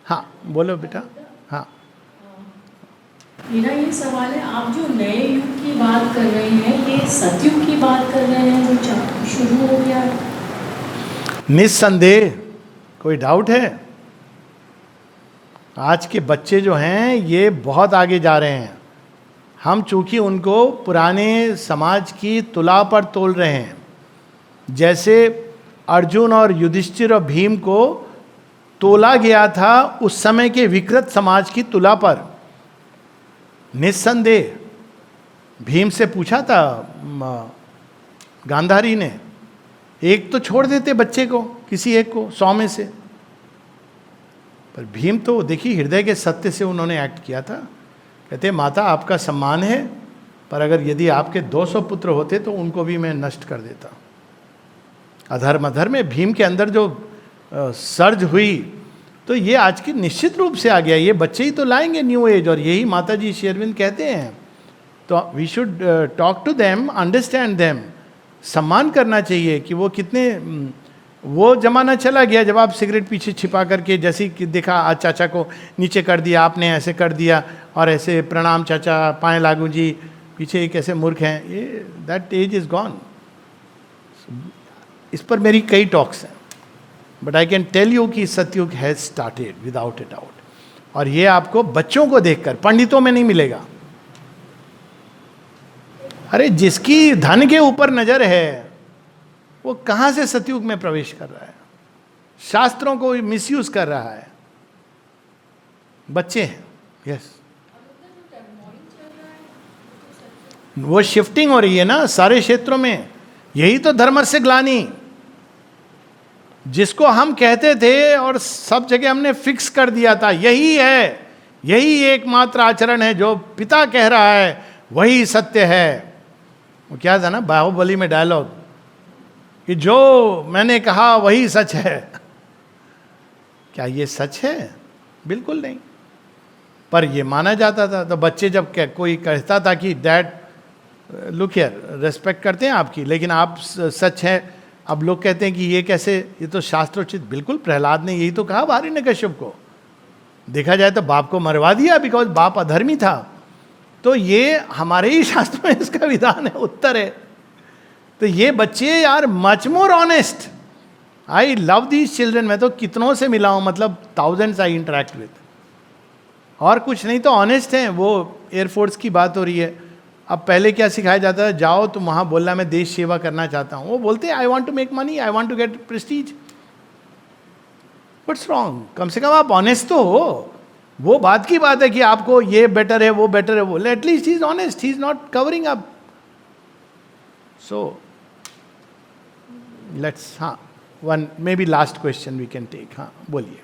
हाँ बोलो बेटा. हाँ, मेरा ये सवाल है, आप जो नए युग की बात कर रहे हैं, ये सतयुग की बात कर रहे हैं जो शुरू हो गया है? निस्संदेह. कोई डाउट है? आज के बच्चे जो हैं ये बहुत आगे जा रहे हैं. हम चूंकि उनको पुराने समाज की तुला पर तोल रहे हैं. जैसे अर्जुन और युधिष्ठिर और भीम को तोला गया था उस समय के विकृत समाज की तुला पर. निस्संदेह. भीम से पूछा था गांधारी ने, एक तो छोड़ देते बच्चे को, किसी एक को 100 में से. पर भीम तो देखिए हृदय के सत्य से उन्होंने एक्ट किया था. कहते माता आपका सम्मान है, पर अगर यदि आपके 200 पुत्र होते तो उनको भी मैं नष्ट कर देता. अधर्म अधर्म में भीम के अंदर जो सर्ज हुई, तो ये आज की निश्चित रूप से आ गया. ये बच्चे ही तो लाएंगे न्यू एज, और यही माता जी श्री अरविंद कहते हैं. तो we should talk to them, understand them. सम्मान करना चाहिए कि वो कितने. वो जमाना चला गया जब आप सिगरेट पीछे छिपा करके, जैसे कि देखा आज चाचा को नीचे कर दिया आपने, ऐसे कर दिया, और ऐसे प्रणाम चाचा, पाए लागू जी, पीछे एक ऐसे मूर्ख हैं. ये दैट एज इज गॉन. इस पर मेरी कई टॉक्स हैं, but I can tell you कि Satyug has started without a doubt. और ये आपको बच्चों को देखकर, पंडितों में नहीं मिलेगा. अरे जिसकी धन के ऊपर नजर है वो कहां से सतयुग में प्रवेश कर रहा है? शास्त्रों को मिसयूज कर रहा है. बच्चे हैं. यस, वो शिफ्टिंग हो रही है ना सारे क्षेत्रों में. यही तो धर्म से ग्लानि, जिसको हम कहते थे और सब जगह हमने फिक्स कर दिया था, यही है, यही एकमात्र आचरण है, जो पिता कह रहा है वही सत्य है. वो क्या था ना बाहुबली में डायलॉग, कि जो मैंने कहा वही सच है. क्या ये सच है? बिल्कुल नहीं. पर ये माना जाता था. तो बच्चे जब कोई कहता था कि डैड लुक हियर, रेस्पेक्ट करते हैं आपकी, लेकिन आप सच है, अब लोग कहते हैं कि ये कैसे, ये तो शास्त्रोचित. बिल्कुल, प्रहलाद ने यही तो कहा हिरण्यकश्यप को. देखा जाए तो बाप को मरवा दिया बिकॉज बाप अधर्मी था. तो ये हमारे ही शास्त्र में इसका विधान है, उत्तर है. तो ये बच्चे यार much more honest. I love these children. मैं तो कितनों से मिला हूं, मतलब थाउजेंड्स आई इंटरेक्ट विद. और कुछ नहीं तो ऑनेस्ट हैं. वो एयरफोर्स की बात हो रही है. अब पहले क्या सिखाया जाता है, जाओ तुम वहां बोलना मैं देश सेवा करना चाहता हूं. वो बोलते हैं I want to make money, I want to get prestige. What's wrong? कम से कम आप ऑनेस्ट तो हो. वो बात की बात है कि आपको ये बेटर है, वो बेटर है. वो at least he is honest, he is not covering up. So let's, हाँ, one may be last question we can take. हाँ बोलिए.